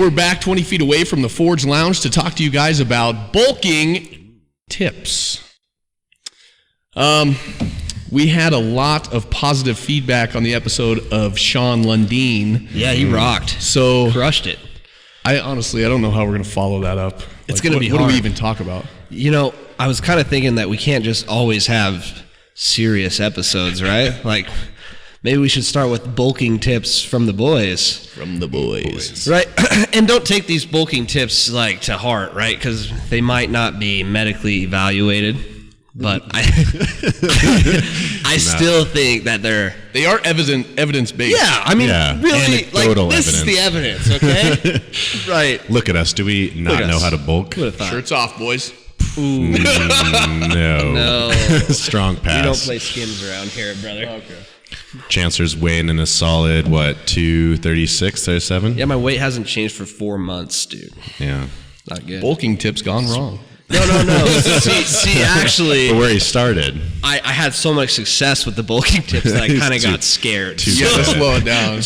we're back 20 feet away from the Forge Lounge to talk to you guys about bulking tips. We had a lot of positive feedback on the episode of Sean Lundeen. Yeah, he rocked. So crushed it. I don't know how we're going to follow that up. It's going to be hard. What do we even talk about? I was kind of thinking that we can't just always have serious episodes, right? Like, maybe we should start with bulking tips from the boys. From the boys. Right? And don't take these bulking tips, to heart, right? Because they might not be medically evaluated. But I still think that they are evidence-based. Yeah, I mean, really, this is the evidence, okay? Right. Look at us. Do we not know how to bulk? Shirts off, boys. Ooh. No. Strong pass. We don't play skins around here, brother. Okay. Chancellor's weighing in a solid, 236, 37? Yeah, my weight hasn't changed for 4 months, dude. Yeah. Not good. Bulking tips gone wrong. No. See, actually, but where he started, I had so much success with the bulking tips that I kind of got scared. You got to slow it down. I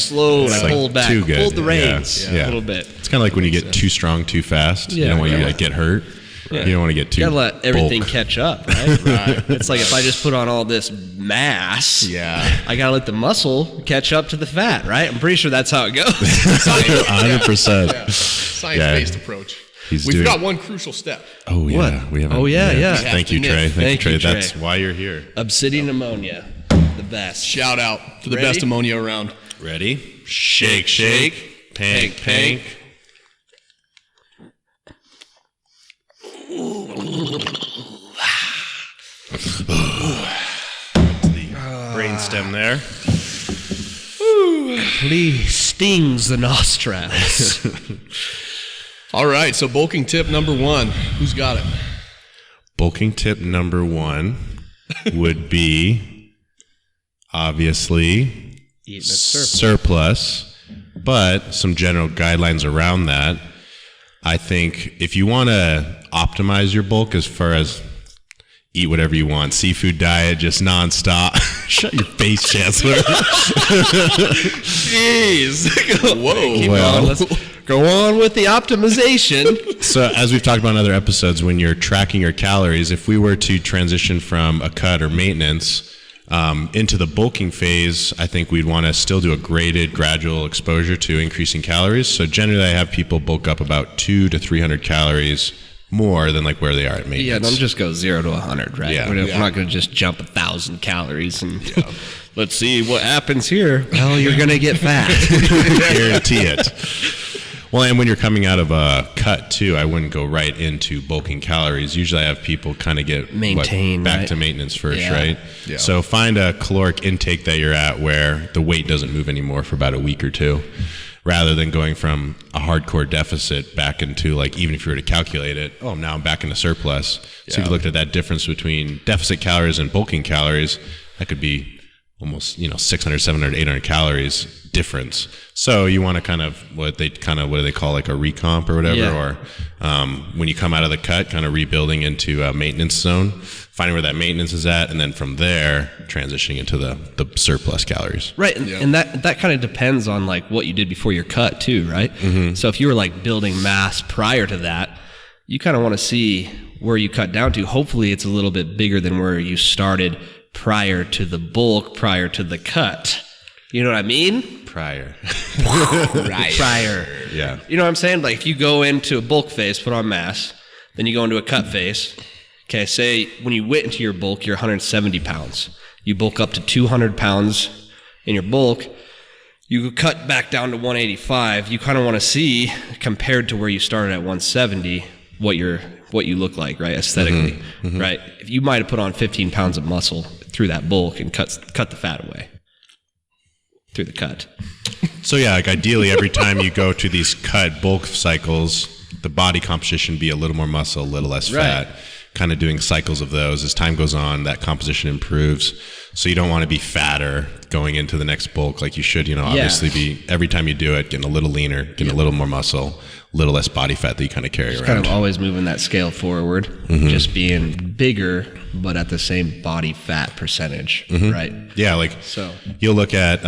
pulled back, pulled the reins a little bit. It's kind of like when you get too strong too fast. You don't want you to get hurt. Yeah. You don't want to get too. You gotta let everything catch up, right? Right. It's like if I just put on all this mass, I gotta let the muscle catch up to the fat, right? I'm pretty sure that's how it goes. 100%. Science-based approach. We've got one crucial step. Oh, yeah. What? We haven't. Oh, yeah. Thank you, Trey. Thank you, Trey. That's why you're here. Obsidian ammonia. The best. Shout out to the best ammonia around. Ready? Shake, shake. Pank, pank. Brainstem there. Please stings the nostrils. All right, so bulking tip number 1. Who's got it? Bulking tip number 1 would be obviously surplus, but some general guidelines around that. I think if you want to optimize your bulk as far as eat whatever you want, seafood diet, just nonstop. Shut your face, Chancellor. Jeez. Whoa. Let's go on with the optimization. So as we've talked about in other episodes, when you're tracking your calories, if we were to transition from a cut or maintenance into the bulking phase, I think we'd want to still do a graded, gradual exposure to increasing calories. So generally I have people bulk up about 200 to 300 calories more than where they are at maintenance. Yeah, don't just go 0 to 100, right? Yeah. We're not going to just jump 1,000 calories and let's see what happens here. Well, you're going to get fat. Guarantee it. Well, and when you're coming out of a cut too, I wouldn't go right into bulking calories. Usually I have people kind of get back to maintenance first, right? Yeah. So find a caloric intake that you're at where the weight doesn't move anymore for about a week or two, rather than going from a hardcore deficit back into even if you were to calculate it, now I'm back into surplus. So if you looked at that difference between deficit calories and bulking calories, that could be almost 600, 700, 800 calories difference. So you want to kind of what do they call a recomp or whatever, or when you come out of the cut, kind of rebuilding into a maintenance zone, finding where that maintenance is at, and then from there transitioning into the surplus calories. Right, and that kind of depends on what you did before your cut too, right? Mm-hmm. So if you were building mass prior to that, you kind of want to see where you cut down to. Hopefully it's a little bit bigger than where you started prior to the bulk, prior to the cut. You know what I mean? Prior. Yeah. You know what I'm saying? If you go into a bulk phase, put on mass, then you go into a cut phase. Okay, say when you went into your bulk, you're 170 pounds. You bulk up to 200 pounds in your bulk. You cut back down to 185. You kind of want to see, compared to where you started at 170, what you look like, right, aesthetically, mm-hmm. right? If you might have put on 15 pounds of muscle through that bulk and cut the fat away through the cut. So yeah, ideally every time you go to these cut bulk cycles, the body composition be a little more muscle, a little less fat. Kind of doing cycles of those. As time goes on, that composition improves. So you don't want to be fatter going into the next bulk like you should, obviously be, every time you do it, getting a little leaner, getting a little more muscle, a little less body fat that you kind of carry around. Kind of always moving that scale forward, mm-hmm. just being bigger, but at the same body fat percentage, mm-hmm. right? Yeah, so you'll look at,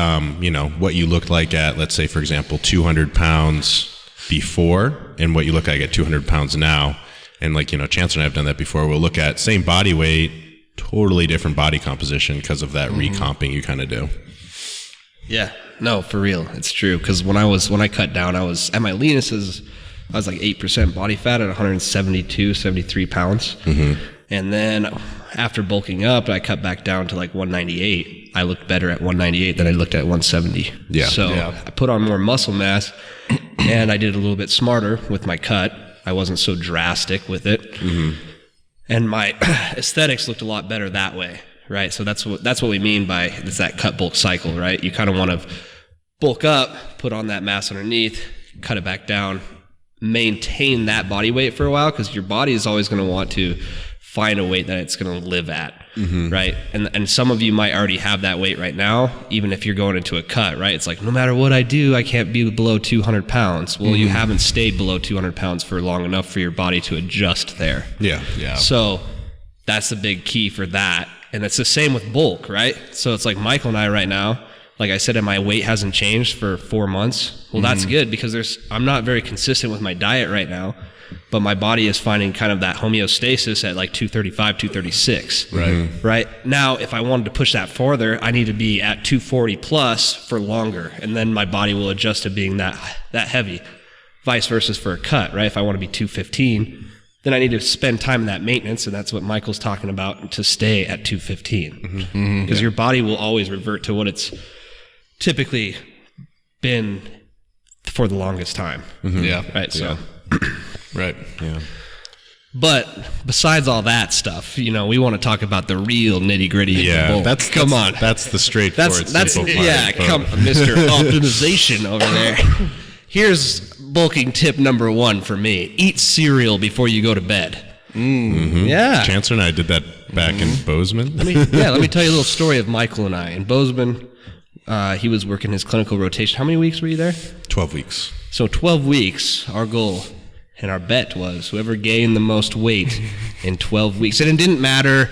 what you looked like at, let's say, for example, 200 pounds before and what you look like at 200 pounds now. And like, Chancellor and I have done that before. We'll look at same body weight, totally different body composition because of that recomping you kind of do. Yeah, no, for real. It's true. Because when I cut down, I was at my leanest, I was like 8% body fat at 172, 73 pounds. And then after bulking up, I cut back down to like 198. I looked better at 198 than I looked at 170. Yeah. So I put on more muscle mass, and I did a little bit smarter with my cut. I wasn't so drastic with it. And my aesthetics looked a lot better that way, right? So that's what we mean by it's that cut bulk cycle, right? You kind of want to bulk up, put on that mass underneath, cut it back down, maintain that body weight for a while, because your body is always going to want to find a weight that it's going to live at, right? And some of you might already have that weight right now, even if you're going into a cut, right? It's like, no matter what I do, I can't be below 200 pounds. Well, you haven't stayed below 200 pounds for long enough for your body to adjust there. Yeah. So that's the big key for that. And it's the same with bulk, right? So it's like Michael and I right now, like I said, and my weight hasn't changed for 4 months. Well, that's good because I'm not very consistent with my diet right now, but my body is finding kind of that homeostasis at like 235, 236. Right. Now, if I wanted to push that farther, I need to be at 240 plus for longer. And then my body will adjust to being that heavy. Vice versa for a cut, right? If I want to be 215, then I need to spend time in that maintenance. And that's what Michael's talking about, to stay at 215. Because your body will always revert to what it's typically been for the longest time. Right. So, right. Yeah. But besides all that stuff, we want to talk about the real nitty gritty. Yeah. That's the straightforward. That's simple come Mr. Optimization over there. Here's bulking tip number 1 for me: eat cereal before you go to bed. Yeah. Chancellor and I did that back in Bozeman. Let me tell you a little story of Michael and I in Bozeman. He was working his clinical rotation. How many weeks were you there? 12 weeks. So 12 weeks, our goal and our bet was whoever gained the most weight in 12 weeks. And it didn't matter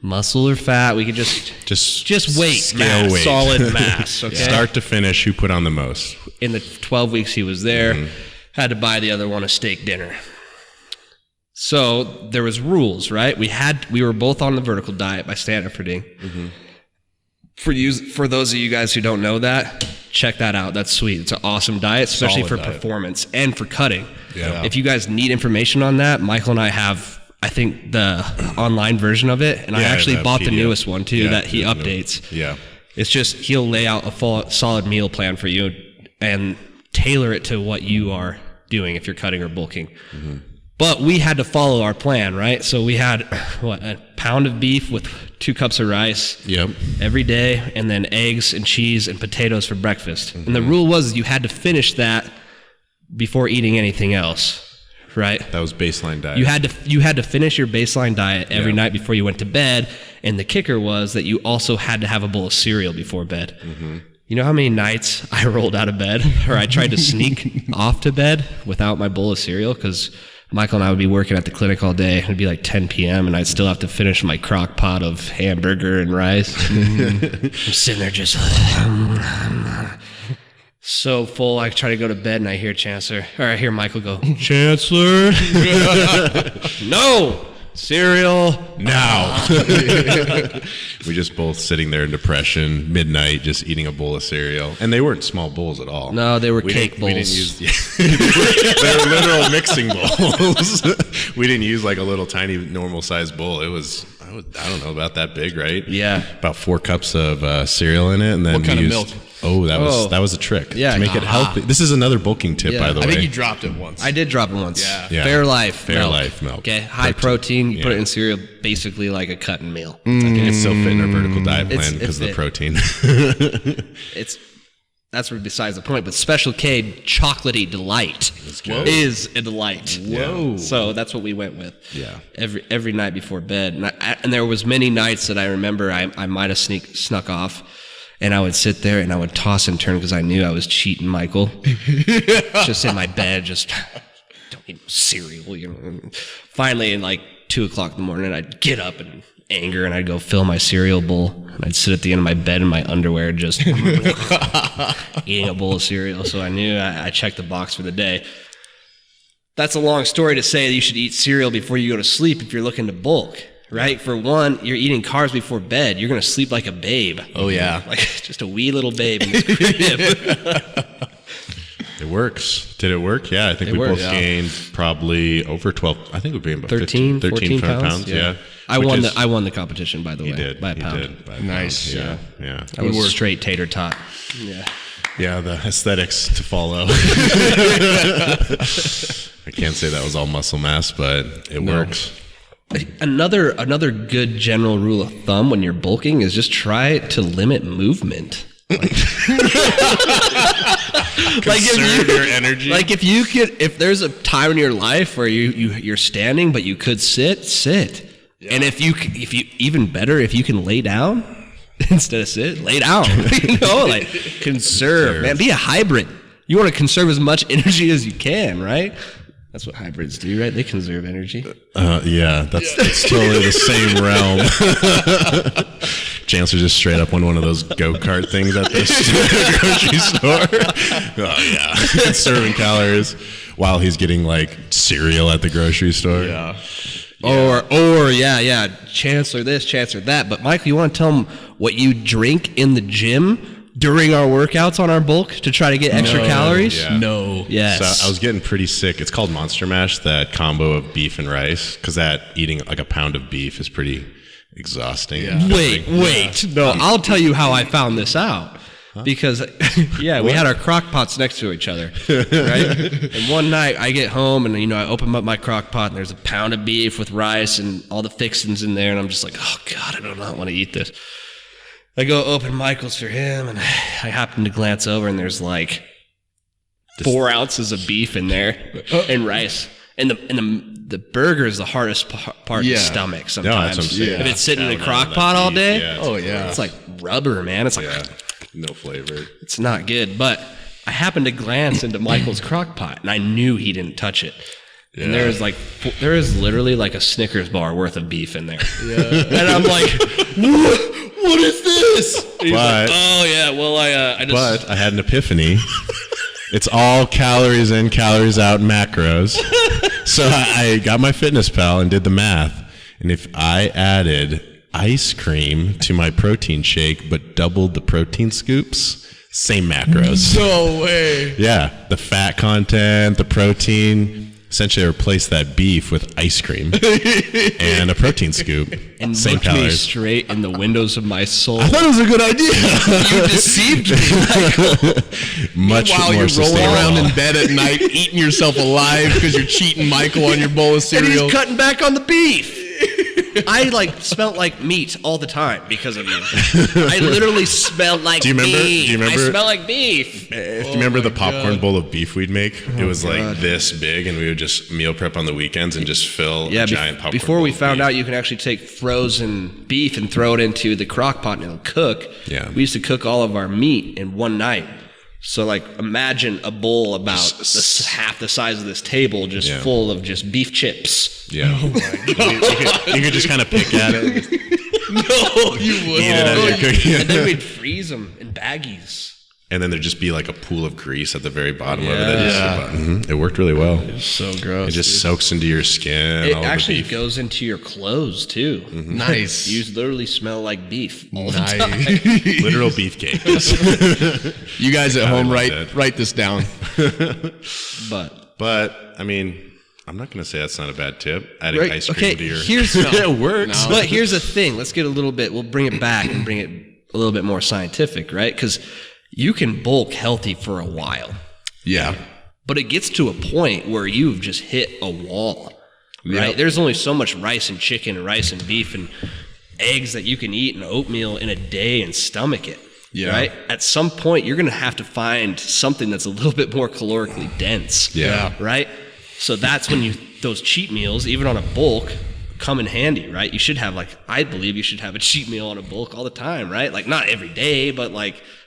muscle or fat. We could just weight, scale weight. Solid mass. Okay? Start to finish, who put on the most. In the 12 weeks he was there, had to buy the other one a steak dinner. So there was rules, right? We were both on the vertical diet by Stanfording. For those of you guys who don't know that, check that out. That's sweet. It's an awesome diet, especially Solid for diet. Performance and for cutting. Yeah. If you guys need information on that, Michael and I have, I think, the online version of it, and I actually bought the newest one too that he updates. Yeah. It's just he'll lay out a full solid meal plan for you and tailor it to what you are doing if you're cutting or bulking. But we had to follow our plan, right? So we had a pound of beef with 2 cups of rice every day, and then eggs and cheese and potatoes for breakfast. And the rule was you had to finish that before eating anything else, right? That was baseline diet. You had to finish your baseline diet every night before you went to bed, and the kicker was that you also had to have a bowl of cereal before bed. You know how many nights I rolled out of bed, or I tried to sneak off to bed without my bowl of cereal? Because Michael and I would be working at the clinic all day. It'd be like 10 p.m. and I'd still have to finish my crock pot of hamburger and rice. I'm sitting there just so full. I try to go to bed and I hear I hear Michael go, Chancellor. No, cereal now. We just both sitting there in depression, midnight, just eating a bowl of cereal. And they weren't small bowls at all. No, they were cake bowls. We didn't use they were literal mixing bowls. We didn't use like a little tiny normal sized bowl. It was, I don't know, about that big, right? Yeah. About 4 cups of cereal in it. And then What kind of milk? Oh, that was a trick. Yeah. To make it healthy. This is another bulking tip, by the way. I think you dropped it once. I did drop it once. Yeah. Fair Life milk. Okay. High protein. You put it in cereal, basically like a cut and meal. Okay. It's still fit in our vertical diet plan because of the protein. That's besides the point. But Special K Chocolatey Delight is a delight. Whoa! So that's what we went with. Yeah. Every night before bed, and there was many nights that I remember I might have snuck off. And I would sit there and I would toss and turn because I knew I was cheating Michael. Just in my bed, just don't eat cereal, And finally, in like 2 o'clock in the morning, I'd get up in anger and I'd go fill my cereal bowl. And I'd sit at the end of my bed in my underwear, just eating a bowl of cereal. So I knew I checked the box for the day. that's a long story to say that you should eat cereal before you go to sleep if you're looking to bulk, right? For one, you're eating carbs before bed. You're going to sleep like a babe. Oh, yeah. Like just a wee little babe in his crib. It works. Did it work? Yeah, I think we both gained probably over 12. I think we gained about 13, 14 pounds. Yeah. I won the competition, by the way. You did. By a pound. You did, by a nice. Pound. Yeah. I was straight tater tot. Yeah. Yeah, the aesthetics to follow. I can't say that was all muscle mass, but it works. Another good general rule of thumb when you're bulking is just try to limit movement. Conserve your energy. Like if there's a time in your life where you're standing but you could sit. Yeah. And if you even better if you can lay down instead of sit, lay down. Like conserve, man. Be a hybrid. You want to conserve as much energy as you can, right? That's what hybrids do, right? They conserve energy. Yeah, that's totally the same realm. Chancellor just straight up on one of those go-kart things at the grocery store. Oh, yeah. Conserving calories while he's getting, like, cereal at the grocery store. Yeah. Or Chancellor this, Chancellor that. But, Michael, you want to tell him what you drink in the gym during our workouts on our bulk to try to get extra calories? Yeah. No. Yes. So I was getting pretty sick. It's called Monster Mash, that combo of beef and rice, because that eating like a pound of beef is pretty exhausting. Yeah. Wait. No, I'll tell you how I found this out. Because, we had our crock pots next to each other, right? And one night I get home and, I open up my crock pot and there's a pound of beef with rice and all the fixings in there. And I'm just like, oh, God, I do not want to eat this. I go open Michael's for him and I happen to glance over and there's like 4 ounces of beef in there and rice. And the burger is the hardest part of the stomach sometimes. No, that's what I'm saying. If it's sitting in a crock pot all day, yeah, it's like rubber, man. It's like... no flavor. It's not good, but I happened to glance into Michael's crock pot, and I knew he didn't touch it. Yeah. And there is literally like a Snickers bar worth of beef in there. Yeah. And I'm like, what is this? And he's like, oh yeah, well I just. But I had an epiphany. It's all calories in, calories out macros. So I got my Fitness Pal and did the math, and if I added ice cream to my protein shake, but doubled the protein scoops, same macros. No way. Yeah, the fat content, the protein. Essentially, I replaced that beef with ice cream and a protein scoop. And same looked calories. me straight in the windows of my soul. I thought it was a good idea. You deceived me, Michael. Much While more you're rolling around in sustainable. bed at night, eating yourself alive because you're cheating Michael on your bowl of cereal. And he's cutting back on the beef. I smelled like meat all the time because of you. I literally smelled like Do you remember? beef. Do you remember? I smell like beef. Do you remember the popcorn bowl of beef we'd make? It was like this big, and we would just meal prep on the weekends and just fill a giant popcorn before bowl we of found beef. out you can actually take frozen beef and throw it into the crock pot and it'll cook. Yeah. We used to cook all of our meat in one night. So imagine a bowl about half the size of this table just full of just beef chips. Yeah. Oh my God. You could just kind of pick at it. No, you wouldn't. Eat it as you're cooking. And then we'd freeze them in baggies. And then there'd just be like a pool of grease at the very bottom of it. It worked really well. It's so gross. It just soaks into your skin. It all the actually beef. goes into your clothes too. Mm-hmm. Nice. You literally smell like beef all the time. Literal beefcake. You guys at home, that. write this down. But I mean, I'm not going to say that's not a bad tip. Adding ice cream to your... It works. But here's the thing. Let's get we'll bring it back and bring it a little bit more scientific, right? Because you can bulk healthy for a while. Yeah. But it gets to a point where you've just hit a wall, right? Yep. There's only so much rice and chicken and rice and beef and eggs that you can eat and oatmeal in a day and stomach it, right? At some point, you're going to have to find something that's a little bit more calorically dense, right? So that's when those cheat meals, even on a bulk, come in handy, right? You should have I believe you should have a cheat meal on a bulk all the time, right? Not every day, but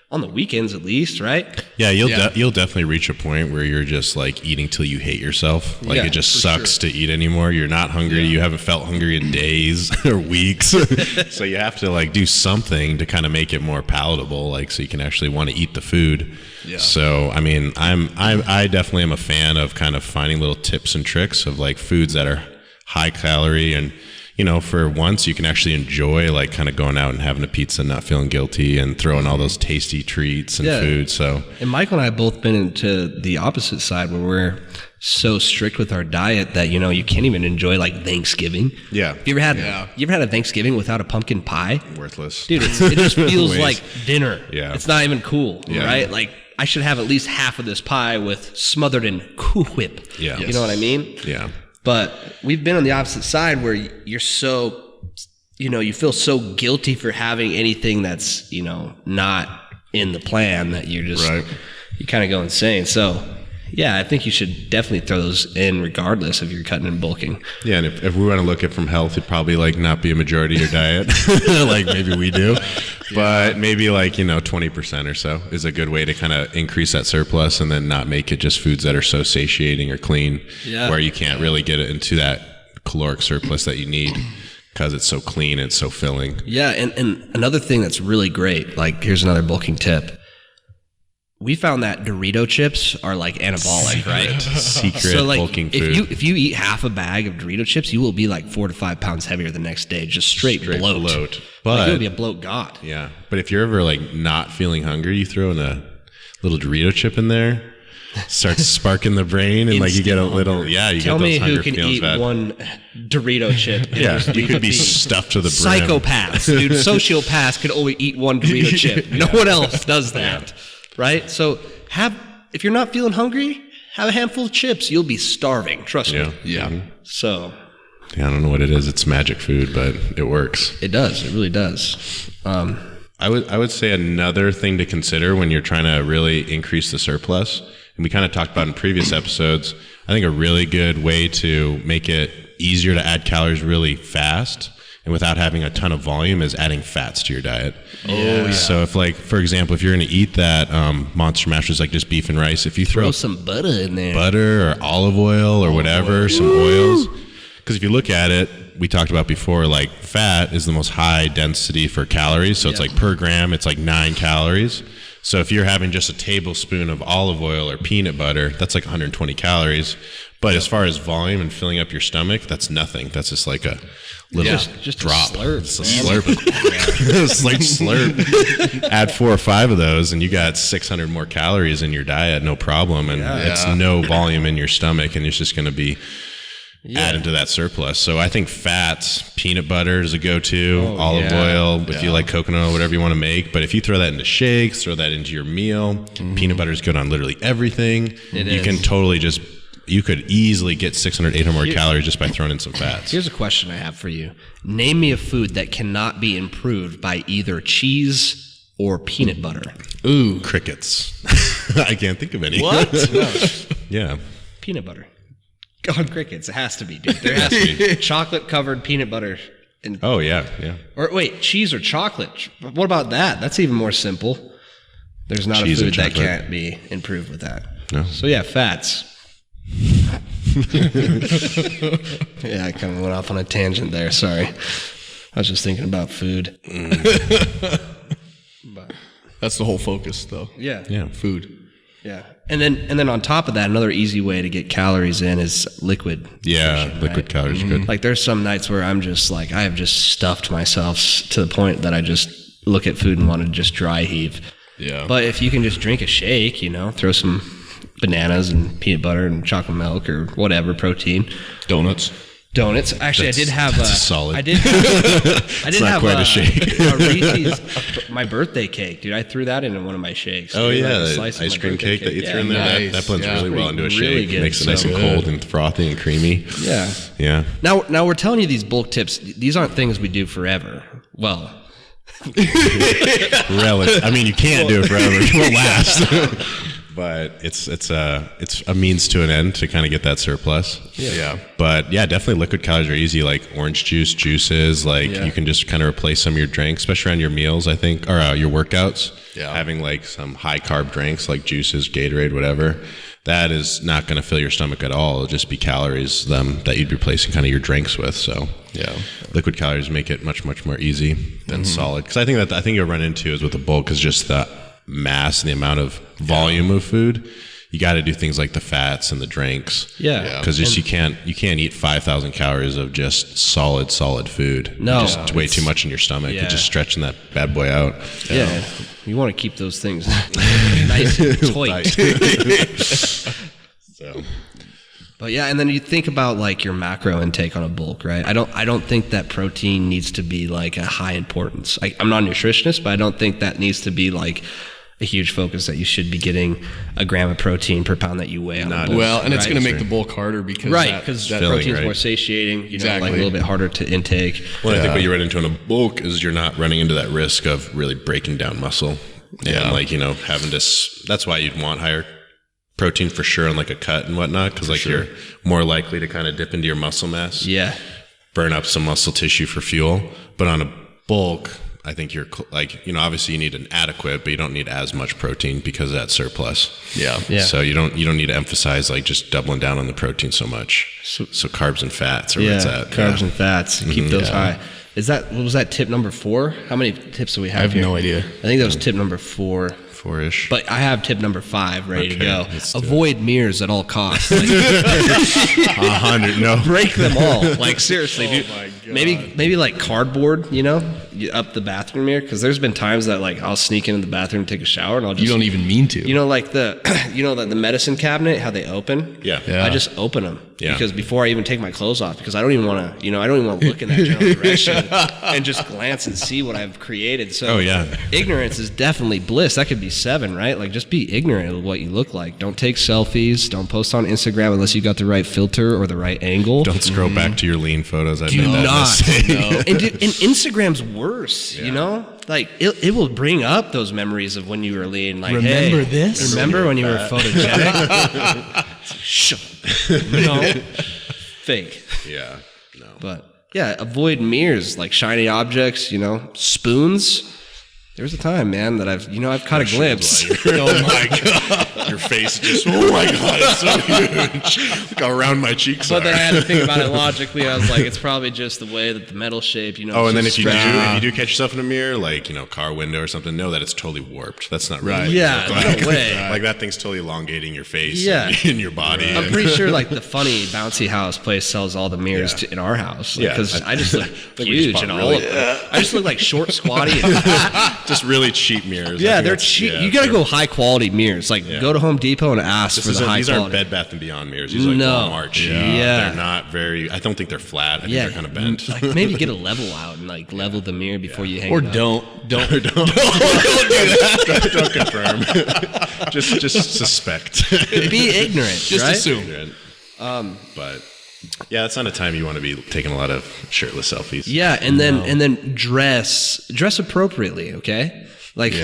on the weekends at least, right? Yeah, you'll definitely reach a point where you're just like eating till you hate yourself. Like it just sucks to eat anymore. You're not hungry. You haven't felt hungry in days or weeks. So you have to like do something to kind of make it more palatable, like so you can actually want to eat the food. Yeah. So I mean, I definitely am a fan of kind of finding little tips and tricks of like foods that are high calorie and, you know, for once you can actually enjoy like kind of going out and having a pizza and not feeling guilty and throwing all those tasty treats and food. So, and Michael and I have both been into the opposite side where we're so strict with our diet that, you know, you can't even enjoy like Thanksgiving. Yeah. You ever had a Thanksgiving without a pumpkin pie? Worthless. Dude, it just feels like dinner. Yeah. It's not even cool, right? Like I should have at least half of this pie with smothered in Cool Whip. Yeah. You know what I mean? Yeah. But we've been on the opposite side where you're so, you know, you feel so guilty for having anything that's, you know, not in the plan that you're just, you kind of go insane. So, yeah, I think you should definitely throw those in regardless if you're cutting and bulking. Yeah, and if we want to look at it from health, it'd probably like not be a majority of your diet, like maybe we do, but maybe like, you know, 20% or so is a good way to kind of increase that surplus and then not make it just foods that are so satiating or clean, where you can't really get it into that caloric surplus that you need because it's so clean and so filling. Yeah, and another thing that's really great, like here's another bulking tip. We found that Dorito chips are like anabolic, right? Secret so like, bulking food. If you eat half a bag of Dorito chips, you will be like 4 to 5 pounds heavier the next day, just straight bloat. But like, you'll be a bloat god. Yeah, but if you're ever like not feeling hungry, you throw in a little Dorito chip in there, starts sparking the brain, and like you get a little you Tell get me those who hunger can feelings eat bad. one Dorito chip. You could be stuffed to the brim. Psychopaths, dude. Sociopaths could only eat one Dorito chip. No one else does that, right? So if you're not feeling hungry, have a handful of chips. You'll be starving. Trust me. Yeah. Mm-hmm. So. Yeah, I don't know what it is. It's magic food, but it works. It does. It really does. I would say another thing to consider when you're trying to really increase the surplus, and we kind of talked about in previous episodes, I think a really good way to make it easier to add calories really fast and without having a ton of volume is adding fats to your diet. So if like, for example, if you're going to eat that Monster Mash, like just beef and rice, if you throw some butter in there. Butter or olive oil or whatever, some oils. Because if you look at it, we talked about before, like fat is the most high density for calories. So it's like per gram, it's like 9 calories. So if you're having just a tablespoon of olive oil or peanut butter, that's like 120 calories. But as far as volume and filling up your stomach, that's nothing. That's just like a little just drop. A slurp, it's a slurp. It's like slurp. Add 4 or 5 of those, and you got 600 more calories in your diet, no problem. And it's no volume in your stomach, and it's just going to be add into that surplus. So I think fats, peanut butter is a go-to, olive oil, if you like coconut oil, whatever you want to make. But if you throw that into shakes, throw that into your meal, peanut butter is good on literally everything. You can totally just, you could easily get 600, 800 more calories just by throwing in some fats. Here's a question I have for you. Name me a food that cannot be improved by either cheese or peanut butter. Ooh. Crickets. I can't think of any. What? No. Yeah. Peanut butter. On crickets, it has to be, dude. There has to be chocolate covered peanut butter. Oh yeah. Or wait, cheese or chocolate? What about that? That's even more simple. There's not cheese a food that can't be improved with that. No. So yeah, fats. Yeah, I kind of went off on a tangent there. Sorry, I was just thinking about food. But that's the whole focus, though. Yeah. Food. Yeah. And then on top of that, another easy way to get calories in is liquid. Yeah, nutrition, liquid calories are good. Like there's some nights where I'm just like, I have just stuffed myself to the point that I just look at food and want to just dry heave. Yeah. But if you can just drink a shake, you know, throw some bananas and peanut butter and chocolate milk or whatever, protein. Donuts. Actually, I did have solid. I did have quite a shake. a Reese's, my birthday cake, dude. I threw that into one of my shakes. Oh dude, yeah, like a the slice of ice my cream birthday cake that you threw in there. nice. That blends really well into a shake. Really good. Makes it nice and So cold and frothy and creamy. Yeah. Yeah. Now we're telling you these bulk tips. These aren't things we do forever. Well, I mean, you can't do it forever. It won't last. but it's a means to an end to kind of get that surplus. Yeah. But yeah, definitely liquid calories are easy, like orange juice, juices. Like you can just kind of replace some of your drinks, especially around your meals, I think, or your workouts. Yeah. Having like some high carb drinks like juices, Gatorade, whatever. That is not going to fill your stomach at all. It'll just be calories that you'd be replacing kind of your drinks with. So yeah, liquid calories make it much more easy than solid. Because I think you'll run into is with the bulk is just the mass and the amount of volume of food. You got to do things like the fats and the drinks. Yeah. Because you can't eat 5,000 calories of just solid food. No. It's way too much in your stomach. Yeah. You're just stretching that bad boy out. Yeah. You want to keep those things nice and tight. So. But yeah, and then you think about like your macro intake on a bulk, right? I don't think that protein needs to be like a high importance. I'm not a nutritionist, but I don't think that needs to be like a huge focus that you should be getting a gram of protein per pound that you weigh on a bulk. Well, and it's right? going to make the bulk harder because that protein's more satiating, like a little bit harder to intake. Well, I think what you run into in a bulk is you're not running into that risk of really breaking down muscle. And like, having to, that's why you'd want higher protein for sure on like a cut and whatnot. Cause like you're more likely to kind of dip into your muscle mass. Yeah. Burn up some muscle tissue for fuel. But on a bulk, I think you're like, obviously you need an adequate, but you don't need as much protein because of that surplus. Yeah. So you don't need to emphasize like just doubling down on the protein so much. So carbs and fats are where it's at. Carbs and fats. Keep those high. What was that tip number 4? How many tips do we have here? I have no idea. I think that was tip number 4. 4-ish. But I have tip number 5 ready to go. Avoid mirrors at all costs. 100, no. Break them all. Like seriously, dude. My God. Maybe like cardboard, you up the bathroom mirror, because there's been times that like I'll sneak into the bathroom and take a shower and I'll just. You don't even mean to. Like the the medicine cabinet, how they open. Yeah. I just open them. Yeah. Because before I even take my clothes off, because I don't even want to, I don't even want to look in that general direction and just glance and see what I've created. So ignorance is definitely bliss. That could be 7, right? Like just be ignorant of what you look like. Don't take selfies. Don't post on Instagram unless you got the right filter or the right angle. Don't scroll back to your lean photos. Do not. No. And Instagram's worse, Like it will bring up those memories of when you were lean. Like, remember this? Remember when you were photogenic? Fake. Yeah. No. But yeah, avoid mirrors, like shiny objects. Spoons. There was a time, man, that I've caught a glimpse. Oh my God. Your face just, oh my God, it's so huge. Look how round my cheeks are. But then I had to think about it logically. I was like, it's probably just the way that the metal shape, Oh, and then if you do catch yourself in a mirror, like, car window or something, know that it's totally warped. That's not right. Yeah, no way. Like that thing's totally elongating your face and your body. I'm pretty sure like the funny bouncy house place sells all the mirrors in our house. Because I just look huge and all of them. I just look like short, squatty, and fat. Just really cheap mirrors. Yeah, they're cheap. You got to go high quality mirrors. Like go to Home Depot and ask for the high these quality. These aren't Bed Bath & Beyond mirrors. These are like Walmart cheap. Yeah. They're not very, I don't think they're flat. I think they're kind of bent. Like maybe get a level out and like level the mirror before you hang it up. Don't do that. Don't confirm. just suspect. Be ignorant. Just right? assume. But yeah, that's not a time you want to be taking a lot of shirtless selfies. Yeah, and then dress appropriately, okay? Like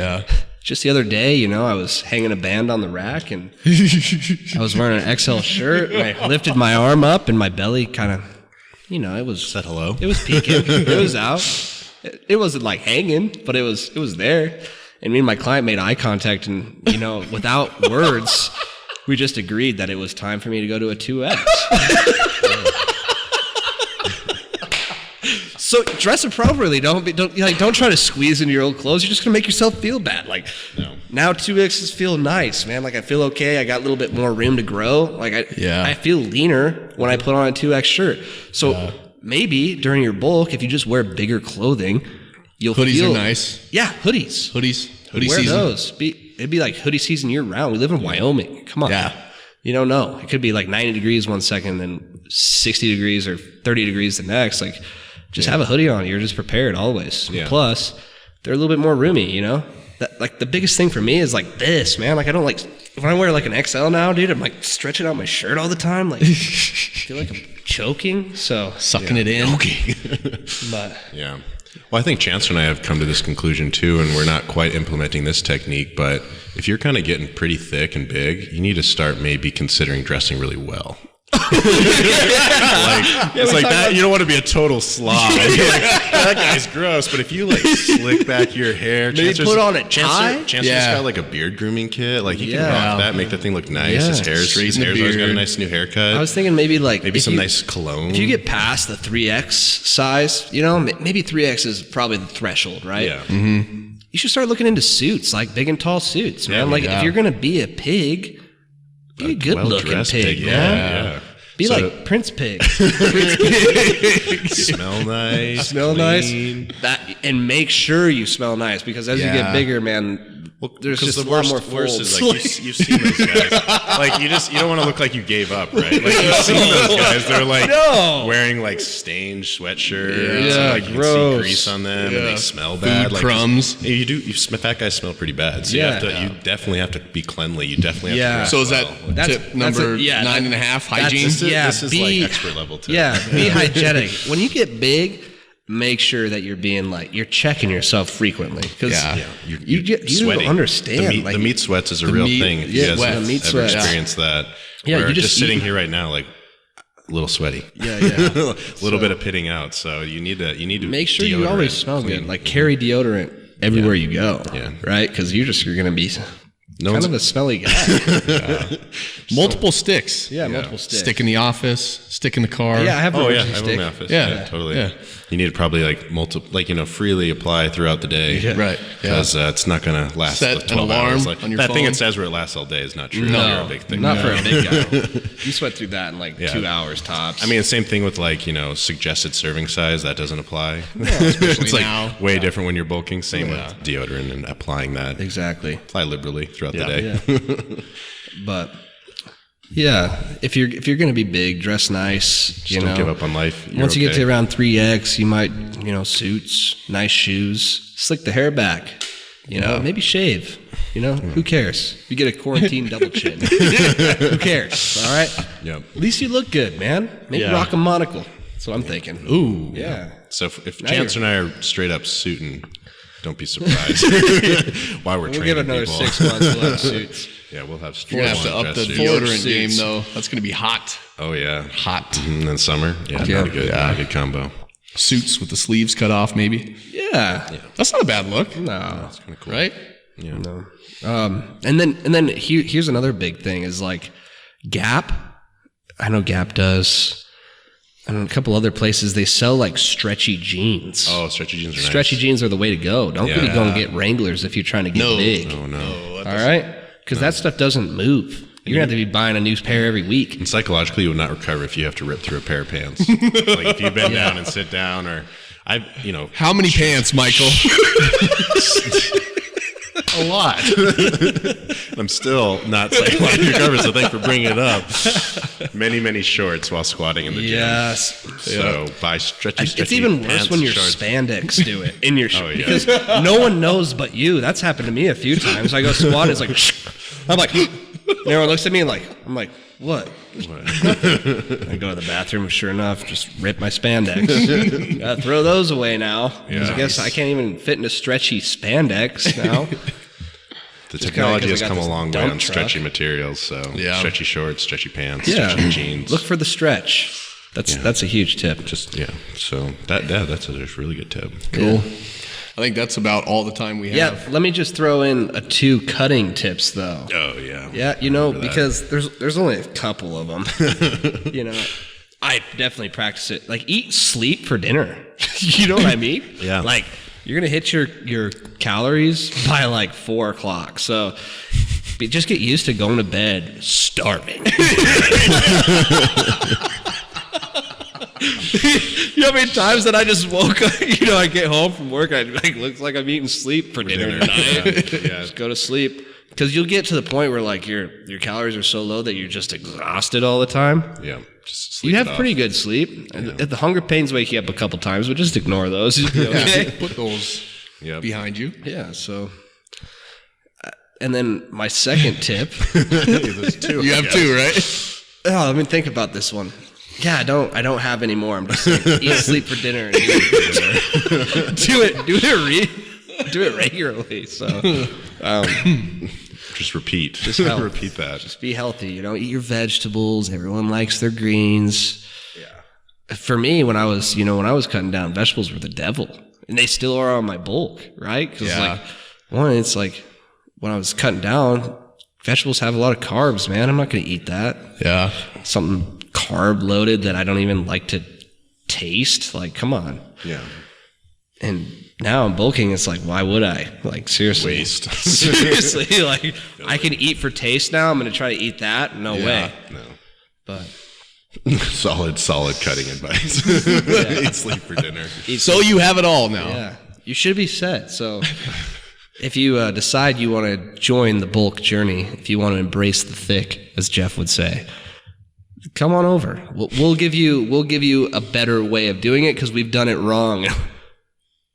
just the other day, I was hanging a band on the rack and I was wearing an XL shirt and I lifted my arm up and my belly kind of, it was said hello. It was peeking. It was out. It wasn't like hanging, but it was there. And me and my client made eye contact and, without words, we just agreed that it was time for me to go to a 2X. So dress appropriately. Don't try to squeeze into your old clothes. You're just gonna make yourself feel bad. Like now 2Xs feel nice, man. Like I feel okay. I got a little bit more room to grow. Like I feel leaner when I put on a 2X shirt. So maybe during your bulk, if you just wear bigger clothing, you'll hoodies are nice. Yeah, hoodies. Hoodie wear season. Those. It'd be like hoodie season year round. We live in Wyoming. Come on. Yeah. You don't know. It could be like 90 degrees one second, then 60 degrees or 30 degrees the next. Like, just have a hoodie on. You're just prepared always. Yeah. Plus, they're a little bit more roomy, That, like, the biggest thing for me is, like, this, man. Like, I don't, like, when I wear, like, an XL now, dude, I'm, like, stretching out my shirt all the time. Like, I feel like I'm choking, so. Sucking it in. Okay. But. Yeah. Well, I think Chancellor and I have come to this conclusion too, and we're not quite implementing this technique, but if you're kind of getting pretty thick and big, you need to start maybe considering dressing really well. It's like that. You don't want to be a total slob. That guy's gross. But if you like slick back your hair, maybe put on a tie. Chancellor's got like a beard grooming kit. Like he can rock that, make that thing look nice. His hair's always got a nice new haircut. I was thinking maybe some nice cologne. If you get past the 3X size, maybe 3X is probably the threshold, right? Yeah. Mm-hmm. You should start looking into suits, like big and tall suits, man. If you're gonna be a pig. Be a good-looking pig, man. Yeah. Be like Prince Pig. Smell nice. Smell clean. Nice. And make sure you smell nice, because as you get bigger, man, there's just a lot more folds. Is you've seen those guys. You don't want to look like you gave up, right? Like you've seen those guys. They're wearing stained sweatshirts. And, you can see grease on them, and they smell bad. Food crumbs. Fat guys smell pretty bad. So you definitely have to be cleanly. You definitely have to. So is that tip number 9.5? Hygiene. This is expert level tip. Yeah, be hygienic. When you get big, make sure that you're being you're checking yourself frequently, because you don't understand. The meat sweats is a real thing. If you guys have ever experienced that, you're just sitting here right now a little sweaty. A little bit of pitting out. So you need to make sure you always smell good. Carry deodorant everywhere you go. Yeah, right, because you're going to be kind of a smelly guy. Multiple sticks. Yeah, multiple sticks. Stick in the office, stick in the car. Yeah, I have I have in the office. Yeah, totally. Yeah. You need to probably freely apply throughout the day. Yeah. Right. Because it's not going to last Set 12 an alarm hours. on your that phone. thing that says where it lasts all day is not true. No, you're a big thing. Not for a big guy. You sweat through that in 2 hours tops. I mean, the same thing with suggested serving size. That doesn't apply. No, it's way different when you're bulking. Same with deodorant and applying that. Exactly. Apply liberally throughout the day. Yeah. But if you're going to be big, dress nice. Don't give up on life. Once you get to around 3X, you might suits, nice shoes, slick the hair back. Maybe shave. Who cares? You get a quarantine double chin. Who cares? All right. Yep. At least you look good, man. Maybe rock a monocle. That's what I'm thinking. Ooh. Yeah. So if Chancellor and I are straight up suiting, don't be surprised. While we're training give it another people. 6 months. We'll have suits. Yeah, we'll have. You're gonna have to up the deodorant game though. That's gonna be hot. Oh yeah, hot. And then summer. Yeah, not a good combo. Suits with the sleeves cut off, maybe. Yeah. That's not a bad look. No, that's kind of cool, right? Yeah. No. And then here's another big thing is Gap. I know Gap does. And a couple other places, they sell stretchy jeans. Oh, stretchy jeans are nice. Stretchy jeans are the way to go. Don't be going to get Wranglers if you're trying to get big. Oh, no. All right? Because that stuff doesn't move. You're going to have to be buying a new pair every week. And psychologically, you will not recover if you have to rip through a pair of pants. If you bend down and sit down, or How many pants, Michael? A lot. I'm still not psychologically recovered, so thanks for bringing it up. Many shorts while squatting in the gym. Yes. So buy stretchy It's even worse when your shorts. spandex do it in your because no one knows but you. That's happened to me a few times. I go squat, it's I'm like, everyone looks at me I'm like, what? I go to the bathroom, sure enough, just rip my spandex. Gotta throw those away now. Yeah. I guess I can't even fit into stretchy spandex now. The technology has come a long way on stretchy materials, so stretchy shorts, stretchy pants, stretchy jeans. Look for the stretch. That's a huge tip. So that's a really good tip. Cool. I think that's about all the time we have. Yeah, let me just throw in 2 cutting tips though. Oh yeah. Yeah, because there's only a couple of them. I definitely practice it. Eat, sleep for dinner. You know what I mean? Yeah. You're gonna hit your calories by 4 o'clock. So just get used to going to bed starving. You know how many times that I just woke up, I get home from work, looks like I'm eating sleep for dinner tonight. Just go to sleep. Because you'll get to the point where your calories are so low that you're just exhausted all the time. Yeah. Just sleep you have pretty good sleep. Yeah. The hunger pains wake you up a couple times, but just ignore those. Okay? Put those behind you. Yeah, so... and then my second tip... There's 2. You have 2, right? Oh, let me think about this one. Yeah, I don't have any more. I'm just like, eat, sleep for dinner, and do it regularly. So, just repeat. Just repeat that. Just be healthy. Eat your vegetables. Everyone likes their greens. Yeah. For me, when I was cutting down, vegetables were the devil, and they still are on my bulk, right? Because it's like when I was cutting down, vegetables have a lot of carbs, man. I'm not going to eat that. Yeah. Something carb loaded that I don't even like to taste. Like, come on. Yeah. And now I'm bulking. It's like, why would I? Like, seriously. Waste. Seriously. Like, I can eat for taste now. I'm going to try to eat that. No way. No. But solid cutting advice. Eat, sleep for dinner. So you have it all now. Yeah. You should be set. So if you decide you want to join the bulk journey, if you want to embrace the thick, as Jeff would say, come on over. We'll give you a better way of doing it because we've done it wrong.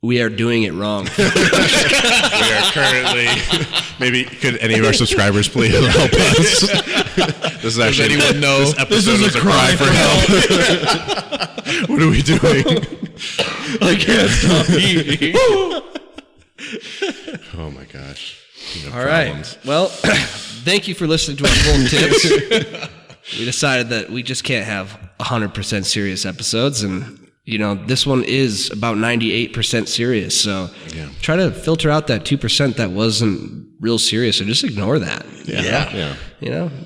We are doing it wrong. We are currently. Maybe could any of our subscribers please help us? This is actually. Does anyone know? This is a cry for help. What are we doing? I can't stop eating. Oh my gosh. All right. Well, thank you for listening to our bulk tips. We decided that we just can't have 100% serious episodes, and this one is about 98% serious. So try to filter out that 2% that wasn't real serious, or just ignore that. Yeah.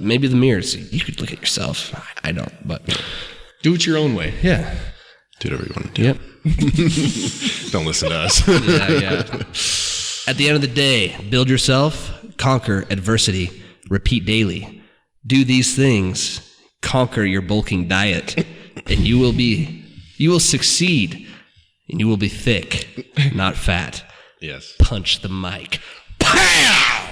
Maybe the mirrors. You could look at yourself. I don't, but do it your own way. Yeah. Do whatever you want to do. Yep. Don't listen to us. Yeah. At the end of the day, build yourself, conquer adversity, repeat daily. Do these things, conquer your bulking diet, and you will succeed, and you will be thick, not fat. Yes. Punch the mic. Pow!